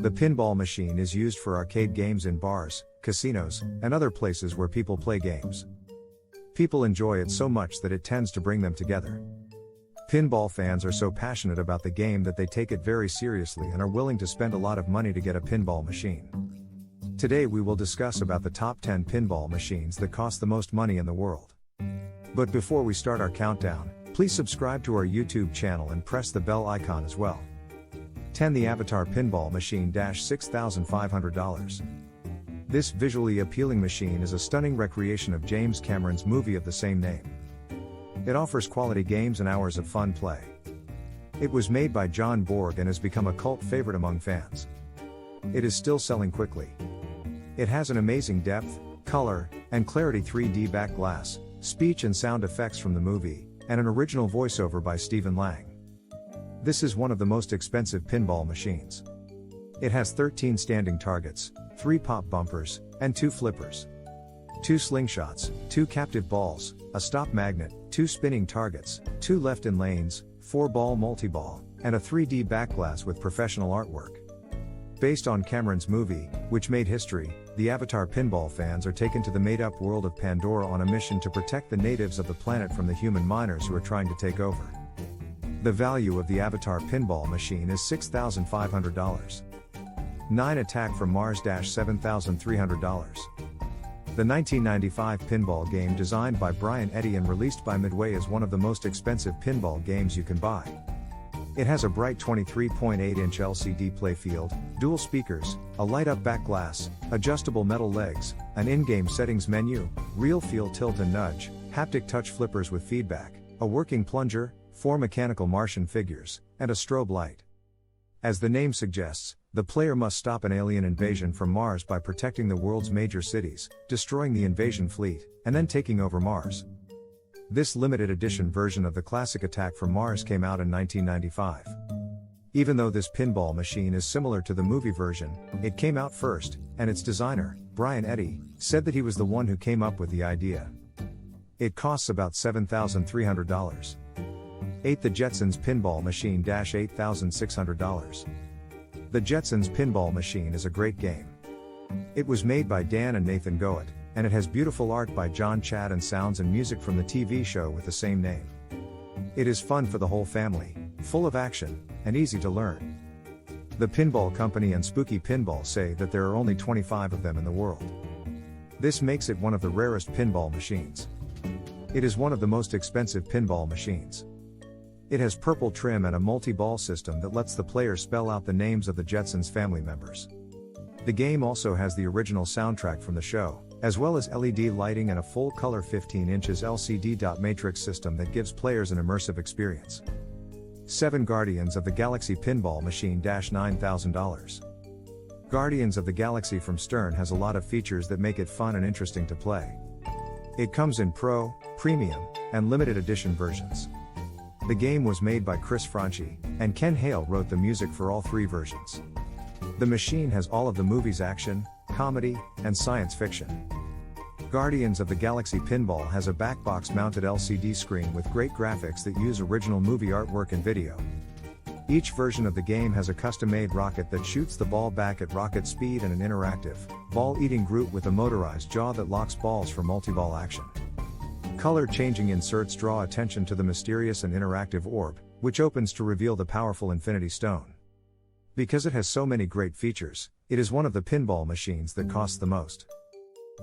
The pinball machine is used for arcade games in bars, casinos, and other places where people play games. People enjoy it so much that it tends to bring them together. Pinball fans are so passionate about the game that they take it very seriously and are willing to spend a lot of money to get a pinball machine. Today we will discuss about the top 10 pinball machines that cost the most money in the world. But before we start our countdown, please subscribe to our YouTube channel and press the bell icon as well. 10. The Avatar Pinball Machine $6,500. This visually appealing machine is a stunning recreation of James Cameron's movie of the same name. It offers quality games and hours of fun play. It was made by John Borg and has become a cult favorite among fans. It is still selling quickly. It has an amazing depth, color, and clarity 3D back glass, speech and sound effects from the movie, and an original voiceover by Stephen Lang. This is one of the most expensive pinball machines. It has 13 standing targets, 3 pop bumpers, and 2 flippers. 2 slingshots, 2 captive balls, a stop magnet, 2 spinning targets, 2 left-in lanes, 4 ball multi-ball, and a 3D back glass with professional artwork. Based on Cameron's movie, which made history, the Avatar pinball fans are taken to the made-up world of Pandora on a mission to protect the natives of the planet from the human miners who are trying to take over. The value of the Avatar pinball machine is $6,500. 9. Attack from Mars $7,300. The 1995 pinball game designed by Brian Eddy and released by Midway is one of the most expensive pinball games you can buy. It has a bright 23.8-inch LCD playfield, dual speakers, a light-up back glass, adjustable metal legs, an in-game settings menu, real feel tilt and nudge, haptic touch flippers with feedback, a working plunger, 4 mechanical Martian figures, and a strobe light. As the name suggests, the player must stop an alien invasion from Mars by protecting the world's major cities, destroying the invasion fleet, and then taking over Mars. This limited edition version of the classic Attack from Mars came out in 1995. Even though this pinball machine is similar to the movie version, it came out first, and its designer, Brian Eddy, said that he was the one who came up with the idea. It costs about $7,300. 8. The Jetsons Pinball Machine $8,600. The Jetsons Pinball Machine is a great game. It was made by Dan and Nathan Goet, and it has beautiful art by John Chad and sounds and music from the TV show with the same name. It is fun for the whole family, full of action, and easy to learn. The Pinball Company and Spooky Pinball say that there are only 25 of them in the world. This makes it one of the rarest pinball machines. It is one of the most expensive pinball machines. It has purple trim and a multi-ball system that lets the player spell out the names of the Jetsons family members. The game also has the original soundtrack from the show, as well as LED lighting and a full-color 15 inches LCD dot matrix system that gives players an immersive experience. 7. Guardians of the Galaxy Pinball Machine $9,000. Guardians of the Galaxy from Stern has a lot of features that make it fun and interesting to play. It comes in Pro, Premium, and Limited Edition versions. The game was made by Chris Franchi, and Ken Hale wrote the music for all 3 versions. The machine has all of the movie's action, comedy, and science fiction. Guardians of the Galaxy Pinball has a backbox-mounted LCD screen with great graphics that use original movie artwork and video. Each version of the game has a custom-made rocket that shoots the ball back at rocket speed and an interactive, ball-eating Groot with a motorized jaw that locks balls for multi-ball action. Color-changing inserts draw attention to the mysterious and interactive orb, which opens to reveal the powerful Infinity Stone. Because it has so many great features, it is one of the pinball machines that costs the most.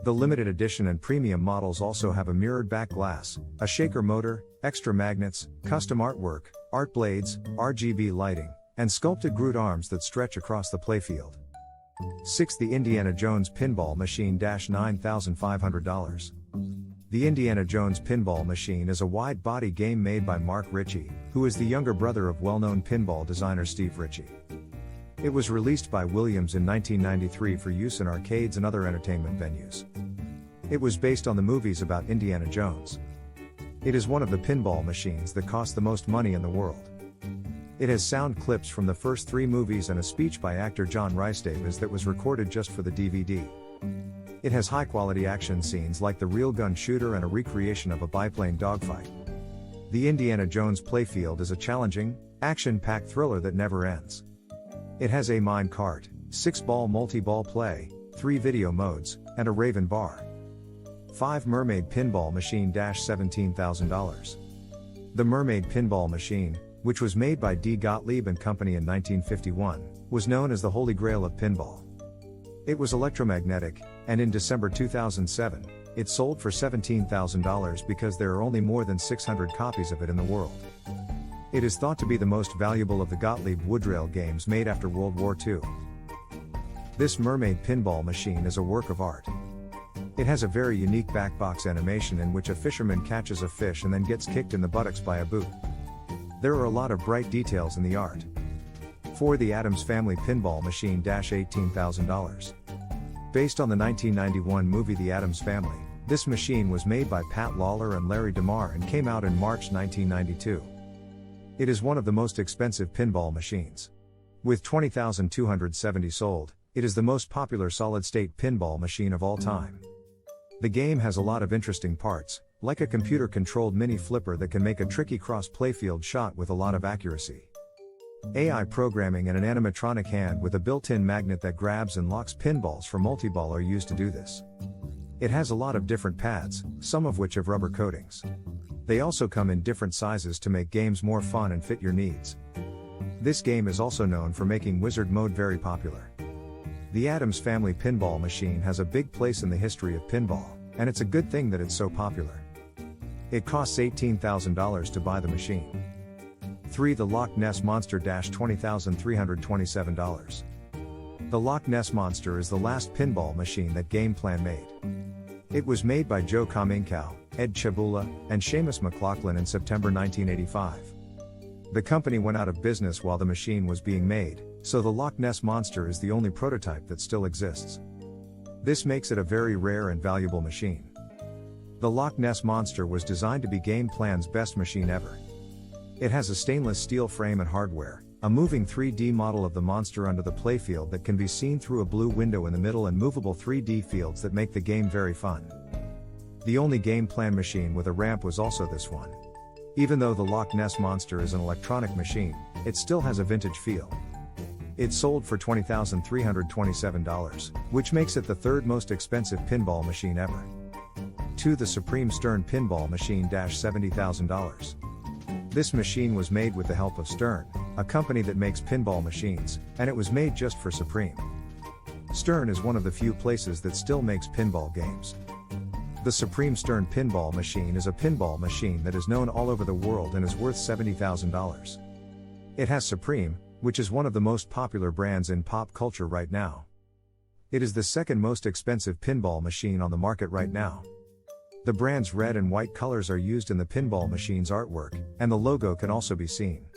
The limited edition and premium models also have a mirrored back glass, a shaker motor, extra magnets, custom artwork, art blades, RGB lighting, and sculpted Groot arms that stretch across the playfield. 6. The Indiana Jones Pinball Machine $9,500. The Indiana Jones Pinball Machine is a wide-body game made by Mark Ritchie, who is the younger brother of well-known pinball designer Steve Ritchie. It was released by Williams in 1993 for use in arcades and other entertainment venues. It was based on the movies about Indiana Jones. It is one of the pinball machines that cost the most money in the world. It has sound clips from the first 3 movies and a speech by actor John Rhys-Davies that was recorded just for the DVD. It has high-quality action scenes like the real gun shooter and a recreation of a biplane dogfight. The Indiana Jones playfield is a challenging, action-packed thriller that never ends. It has a mine cart, 6-ball multi-ball play, 3 video modes, and a Raven bar. 5 Mermaid Pinball Machine $17,000. The Mermaid Pinball Machine, which was made by D. Gottlieb and Company in 1951, was known as the Holy Grail of pinball. It was electromagnetic, and in December 2007, it sold for $17,000 because there are only more than 600 copies of it in the world. It is thought to be the most valuable of the Gottlieb Woodrail games made after World War II. This Mermaid Pinball Machine is a work of art. It has a very unique backbox animation in which a fisherman catches a fish and then gets kicked in the buttocks by a boot. There are a lot of bright details in the art. 4 The Addams Family Pinball Machine $18,000. Based on the 1991 movie The Addams Family, this machine was made by Pat Lawler and Larry DeMar and came out in March 1992. It is one of the most expensive pinball machines. With 20,270 sold, it is the most popular solid-state pinball machine of all time. The game has a lot of interesting parts, like a computer-controlled mini flipper that can make a tricky cross-playfield shot with a lot of accuracy. AI programming and an animatronic hand with a built-in magnet that grabs and locks pinballs for multi-ball are used to do this. It has a lot of different pads, some of which have rubber coatings. They also come in different sizes to make games more fun and fit your needs. This game is also known for making Wizard Mode very popular. The Addams Family Pinball Machine has a big place in the history of pinball, and it's a good thing that it's so popular. It costs $18,000 to buy the machine. 3 The Loch Ness Monster $20,327. The Loch Ness Monster is the last pinball machine that GamePlan made. It was made by Joe Kominkow, Ed Chabula, and Seamus McLaughlin in September 1985. The company went out of business while the machine was being made, so the Loch Ness Monster is the only prototype that still exists. This makes it a very rare and valuable machine. The Loch Ness Monster was designed to be GamePlan's best machine ever. It has a stainless steel frame and hardware, a moving 3D model of the monster under the playfield that can be seen through a blue window in the middle, and movable 3D fields that make the game very fun. The only GamePlan machine with a ramp was also this one. Even though the Loch Ness Monster is an electronic machine, it still has a vintage feel. It sold for $20,327, which makes it the third most expensive pinball machine ever. 2 The Supreme Stern Pinball Machine $70,000. This machine was made with the help of Stern, a company that makes pinball machines, and it was made just for Supreme. Stern is one of the few places that still makes pinball games. The Supreme Stern Pinball Machine is a pinball machine that is known all over the world and is worth $70,000. It has Supreme, which is one of the most popular brands in pop culture right now. It is the second most expensive pinball machine on the market right now. The brand's red and white colors are used in the pinball machine's artwork, and the logo can also be seen.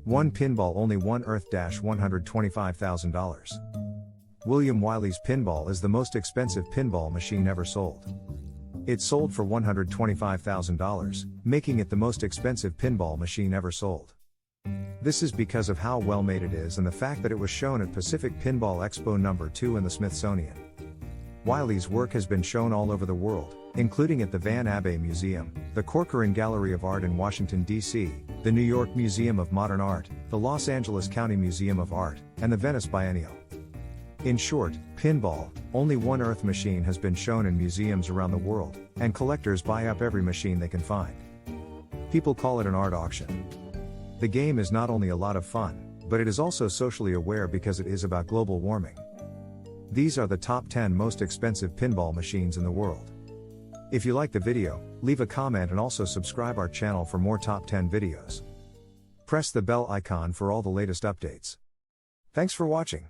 1 Pinball Only 1 Earth $125,000. William Wiley's Pinball is the most expensive pinball machine ever sold. It sold for $125,000, making it the most expensive pinball machine ever sold. This is because of how well made it is and the fact that it was shown at Pacific Pinball Expo No. 2 in the Smithsonian. Wiley's work has been shown all over the world, including at the Van Abbey Museum, the Corcoran Gallery of Art in Washington, D.C., the New York Museum of Modern Art, the Los Angeles County Museum of Art, and the Venice Biennial. In short, Pinball Only 1 Earth machine has been shown in museums around the world, and collectors buy up every machine they can find. People call it an art auction. The game is not only a lot of fun, but it is also socially aware because it is about global warming. These are the top 10 most expensive pinball machines in the world. If you like the video, leave a comment and also subscribe our channel for more top 10 videos. Press the bell icon for all the latest updates. Thanks for watching.